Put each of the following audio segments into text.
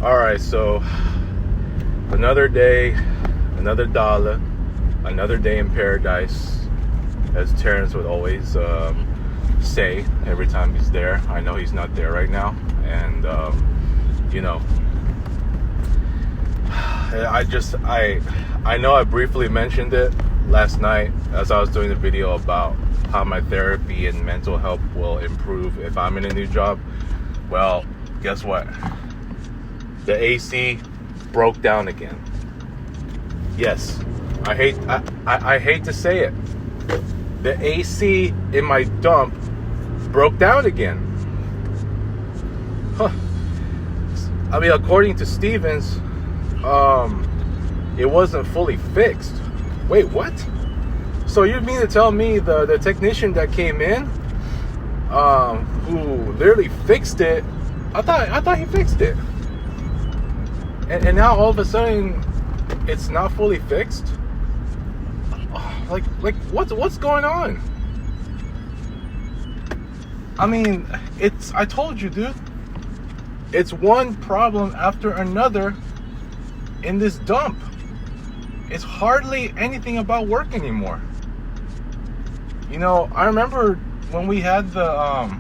All right, so another day, another dollar, another day in paradise, as Terrence would always say every time he's there. I know he's not there right now, and I know I briefly mentioned it last night as I was doing the video about how my therapy and mental health will improve if I'm in a new job. Well, guess what? The AC broke down again. Yes, I hate to say it. The AC in my dump broke down again. Huh. I mean, according to Stevens, it wasn't fully fixed. Wait, what? So you mean to tell me the technician that came in, who literally fixed it, I thought he fixed it. And now all of a sudden, it's not fully fixed. Like what's going on? I mean, I told you, dude. It's one problem after another in this dump. It's hardly anything about work anymore. You know, I remember when we had the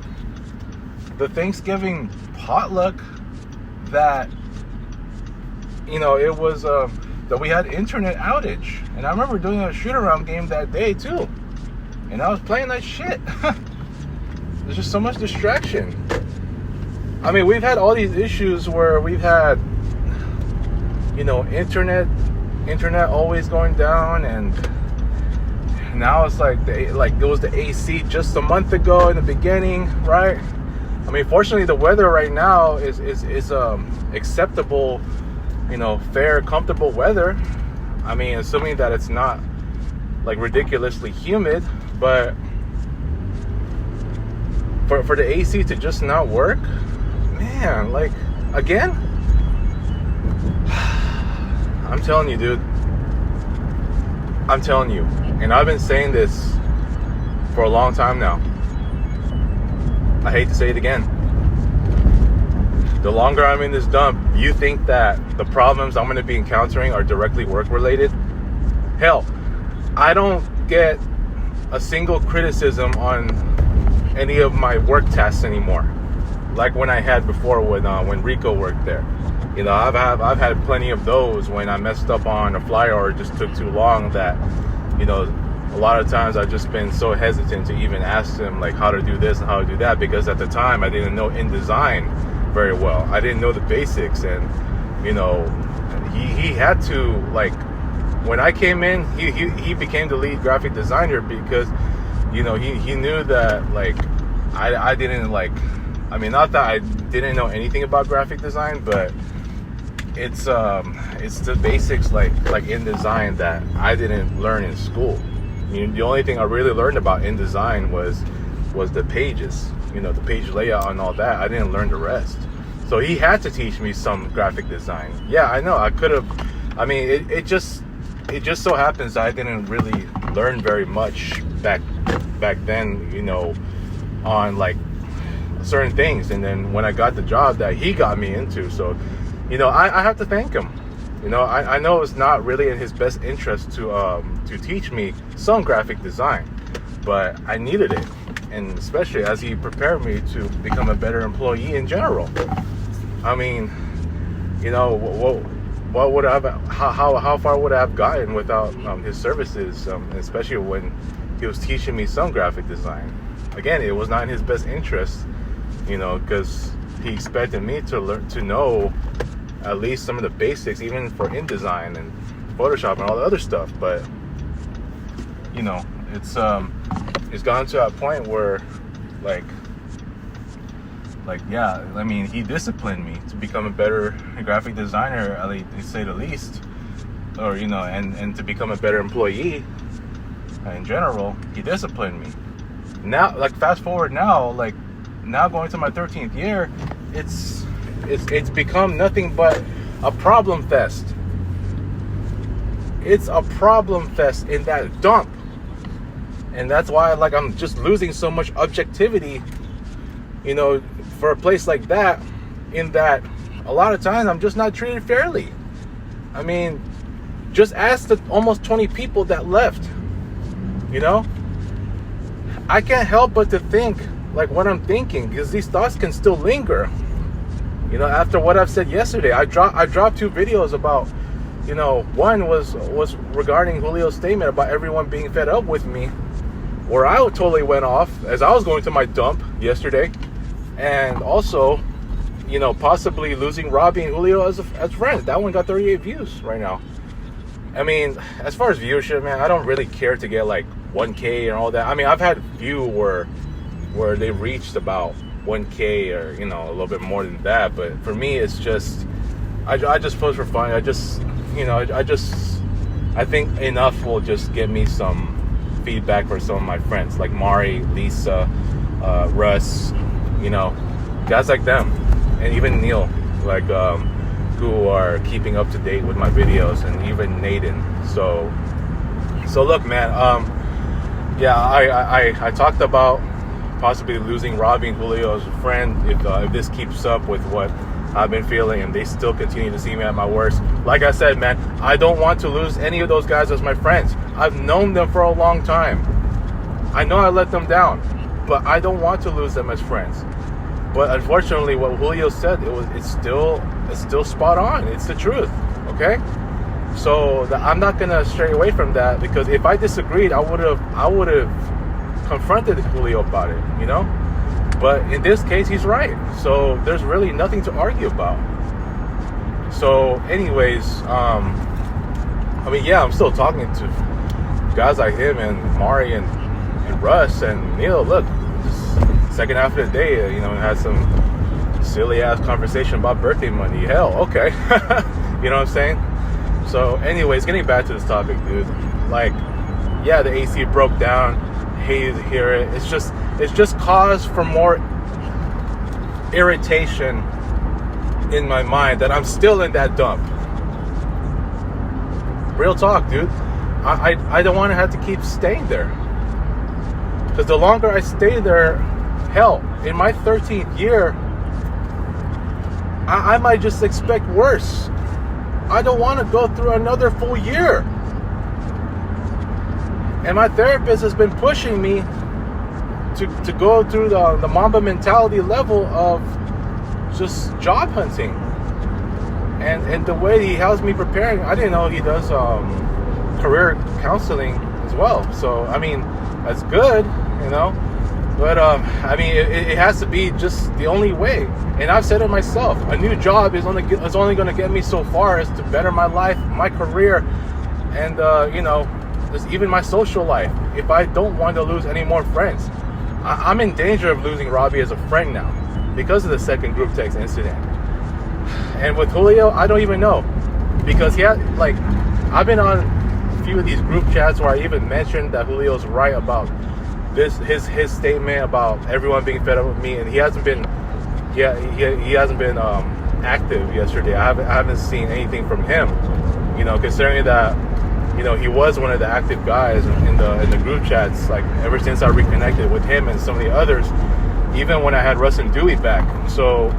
Thanksgiving potluck that, you know, it was that we had internet outage, and I remember doing a shoot-around game that day too, and I was playing that shit. There's just so much distraction. I mean, we've had all these issues where we've had, you know, internet always going down, and now it's like it was the AC just a month ago in the beginning, right? I mean, fortunately, the weather right now is acceptable. You know, fair, comfortable weather. I mean, assuming that it's not like ridiculously humid, but for the AC to just not work, man, like, again, I'm telling you, dude. I'm telling you, and I've been saying this for a long time now. I hate to say it again. The longer I'm in this dump, you think that the problems I'm going to be encountering are directly work related? Hell, I don't get a single criticism on any of my work tasks anymore, like when I had before when Rico worked there. You know, I've had plenty of those when I messed up on a flyer or it just took too long that, you know, a lot of times I've just been so hesitant to even ask them like how to do this and how to do that, because at the time I didn't know InDesign very well. I didn't know the basics, and you know, he had to, like, when I came in, he became the lead graphic designer because, you know, he knew that, like, I didn't, like, I mean, not that I didn't know anything about graphic design, but it's the basics like InDesign that I didn't learn in school. You know, the only thing I really learned about InDesign was the pages, you know, the page layout and all that. I didn't learn the rest. So he had to teach me some graphic design. Yeah, I know. I could have. I mean, it just so happens that I didn't really learn very much back then, you know, on like certain things. And then when I got the job that he got me into, so, you know, I have to thank him. You know, I know it's not really in his best interest to teach me some graphic design, but I needed it, and especially as he prepared me to become a better employee in general. I mean, you know, what would I have? How far would I have gotten without his services? Especially when he was teaching me some graphic design. Again, it was not in his best interest, you know, because he expected me to learn to know at least some of the basics, even for InDesign and Photoshop and all the other stuff. But you know, it's gone to a point where, like, yeah, I mean, he disciplined me to become a better graphic designer, at least, to say the least, or, you know, and to become a better employee in general. He disciplined me. Now, like, fast forward now, like, now going to my 13th year, it's become nothing but a problem fest. It's a problem fest in that dump. And that's why, like, I'm just losing so much objectivity, you know, for a place like that, in that a lot of times I'm just not treated fairly. I mean, just ask the almost 20 people that left, you know? I can't help but to think like what I'm thinking, because these thoughts can still linger. You know, after what I've said yesterday, I dropped 2 videos about, you know, one was regarding Julio's statement about everyone being fed up with me, where I totally went off as I was going to my dump yesterday, and also, you know, possibly losing Robbie and Julio as friends. That one got 38 views right now. I mean, as far as viewership, man, I don't really care to get like 1K and all that. I mean, I've had a few where they reached about 1K or, you know, a little bit more than that. But for me, it's just, I just post for fun. I just, you know, I think enough will just get me some feedback for some of my friends like Mari, Lisa, Russ, you know, guys like them, and even Neil, like, who are keeping up to date with my videos, and even Naden. So look, man, yeah, I talked about possibly losing Robbie and Julio as a friend if this keeps up with what I've been feeling, and they still continue to see me at my worst. Like I said, man, I don't want to lose any of those guys as my friends. I've known them for a long time. I know I let them down, but I don't want to lose them as friends. But unfortunately, what Julio said, it's still spot on. It's the truth, okay? So I'm not gonna stray away from that, because if I disagreed, I would have confronted Julio about it, you know. But in this case, he's right. So there's really nothing to argue about. So, anyways, I mean, yeah, I'm still talking to guys like him and Mari and Russ and Neil. Look, second half of the day, you know, had some silly ass conversation about birthday money. Hell, okay. You know what I'm saying? So anyways, getting back to this topic, dude, like, yeah, the AC broke down. Hated to hear it. It's just cause for more irritation in my mind that I'm still in that dump. Real talk, dude. I don't want to have to keep staying there, because the longer I stay there, hell, in my 13th year, I might just expect worse. I don't want to go through another full year. And my therapist has been pushing me to go through the Mamba mentality level of just job hunting. And the way he has me preparing, I didn't know he does career counseling as well. So, I mean, that's good, you know. But, I mean, it has to be just the only way. And I've said it myself. A new job is only going to get me so far as to better my life, my career, and, you know, just even my social life. If I don't want to lose any more friends. I'm in danger of losing Robbie as a friend now because of the second group text incident. And with Julio, I don't even know. Because he had, like, I've been on a few of these group chats where I even mentioned that Julio's right about this, his statement about everyone being fed up with me, and he hasn't been active yesterday. I haven't seen anything from him, you know, considering that, you know, he was one of the active guys in the group chats, like, ever since I reconnected with him and some of the others, even when I had Russ and Dewey back. So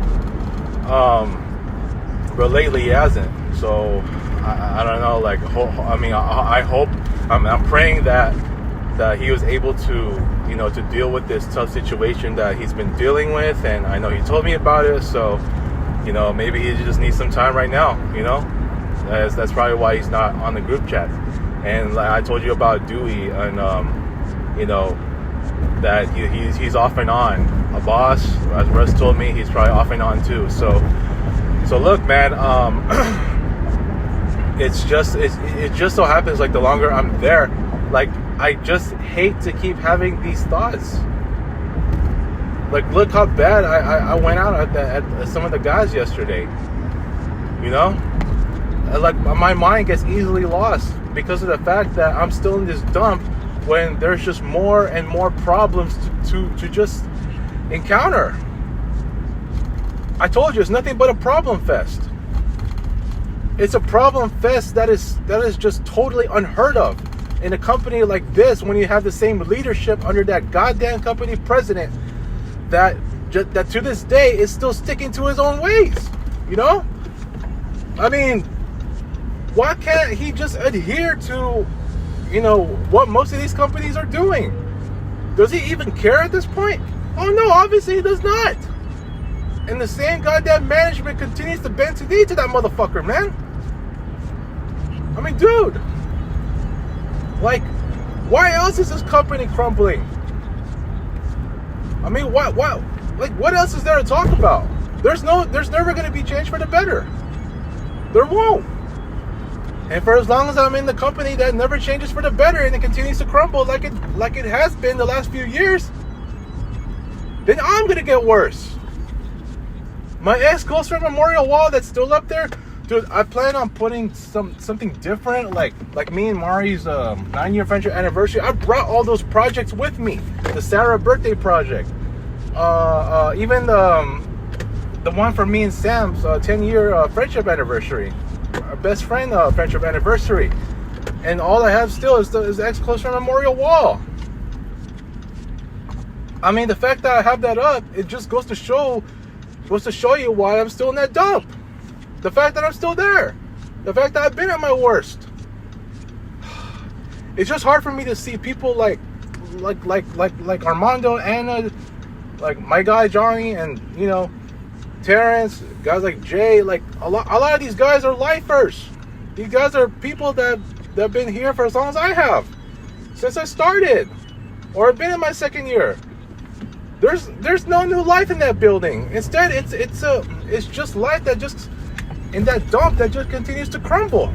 but lately he hasn't. So I don't know, like, I mean, I hope, I'm praying that he was able to, you know, to deal with this tough situation that he's been dealing with. And I know he told me about it, so, you know, maybe he just needs some time right now, you know. That's probably why he's not on the group chat. And like I told you about Dewey, and you know, that he's off and on. A boss, as Russ told me, he's probably off and on too. So look, man, it just so happens, like, the longer I'm there, like, I just hate to keep having these thoughts. Like, look how bad I went out at some of the guys yesterday. You know, like, my mind gets easily lost because of the fact that I'm still in this dump when there's just more and more problems to just encounter. I told you, it's nothing but a problem fest. It's a problem fest that is just totally unheard of in a company like this when you have the same leadership under that goddamn company president that to this day is still sticking to his own ways? You know? I mean, why can't he just adhere to, you know, what most of these companies are doing? Does he even care at this point? Oh no, obviously he does not. And the same goddamn management continues to bend to knee to that motherfucker, man. I mean, dude. Like, why else is this company crumbling? I mean, what, like, what else is there to talk about? There's never going to be change for the better. There won't. And for as long as I'm in the company that never changes for the better and it continues to crumble like it has been the last few years, then I'm going to get worse. My ex-close friend memorial wall that's still up there, dude, I plan on putting something different, like me and Mari's 9-year friendship anniversary. I brought all those projects with me. The Sarah birthday project, even the one for me and Sam's 10-year friendship anniversary, our best friend friendship anniversary, and all I have still is the ex-close friend memorial wall. I mean, the fact that I have that up, it just goes to show you why I'm still in that dump. The fact that I'm still there. The fact that I've been at my worst. It's just hard for me to see people like Armando, Anna, like my guy Johnny, and, you know, Terrence, guys like Jay. Like a lot of these guys are lifers. These guys are people that have been here for as long as I have, since I started, or have been in my second year. There's no new life in that building. Instead, it's just life that just in that dump that just continues to crumble.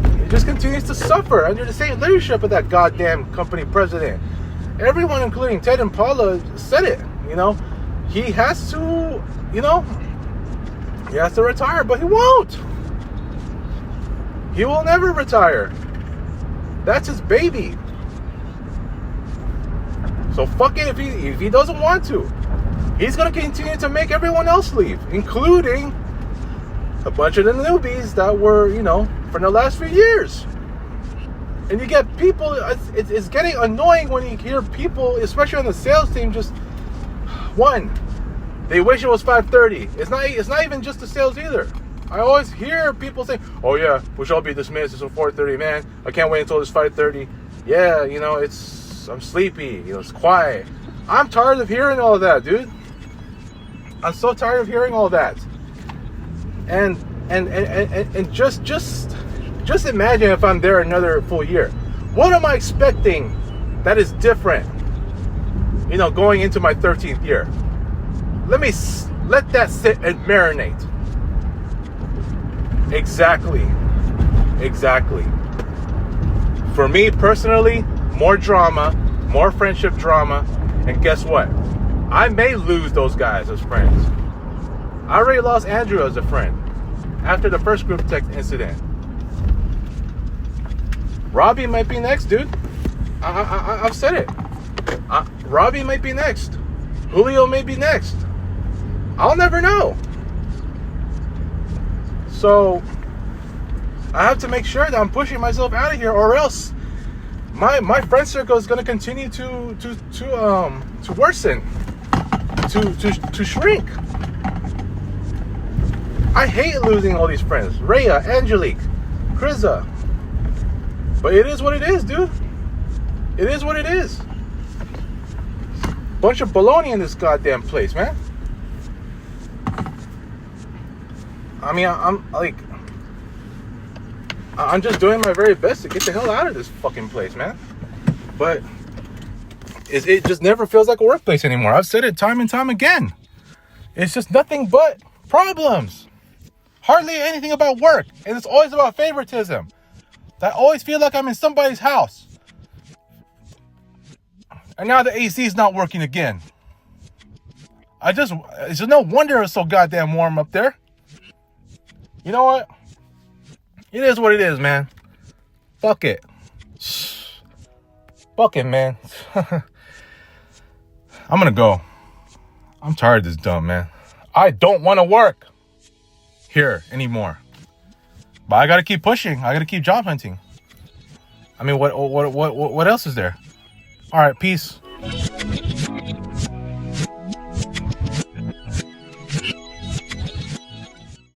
It just continues to suffer under the same leadership of that goddamn company president. Everyone, including Ted and Paula, said it. You know, he has to, you know, he has to retire, but he won't. He will never retire. That's his baby. So fuck it if he doesn't want to. He's going to continue to make everyone else leave, including a bunch of the newbies that were, you know, for the last few years. And you get people, it's getting annoying when you hear people, especially on the sales team, just, one, they wish it was 5:30. It's not even just the sales either. I always hear people say, oh yeah, we shall be dismissed, it's 4:30, man. I can't wait until it's 5:30. Yeah, you know, I'm sleepy, you know, it's quiet. I'm tired of hearing all that, dude. I'm so tired of hearing all that. And just imagine if I'm there another full year. What am I expecting that is different, you know, going into my 13th year? Let that sit and marinate. Exactly. For me personally, more drama, more friendship drama, and guess what? I may lose those guys as friends. I already lost Andrew as a friend after the first group text incident. Robbie might be next, dude. I've said it. Robbie might be next. Julio may be next. I'll never know. So I have to make sure that I'm pushing myself out of here, or else my friend circle is going to continue to worsen, to shrink. I hate losing all these friends. Rhea, Angelique, Kriza. But it is what it is, dude. It is what it is. Bunch of baloney in this goddamn place, man. I mean, I'm just doing my very best to get the hell out of this fucking place, man. But it just never feels like a workplace anymore. I've said it time and time again. It's just nothing but problems. Hardly anything about work. And it's always about favoritism. I always feel like I'm in somebody's house. And now the AC is not working again. It's no wonder it's so goddamn warm up there. You know what? It is what it is, man. Fuck it. Fuck it, man. I'm gonna go. I'm tired of this dumb, man. I don't want to work here anymore. But I gotta keep pushing. I gotta keep job hunting. I mean, what else is there? All right, peace.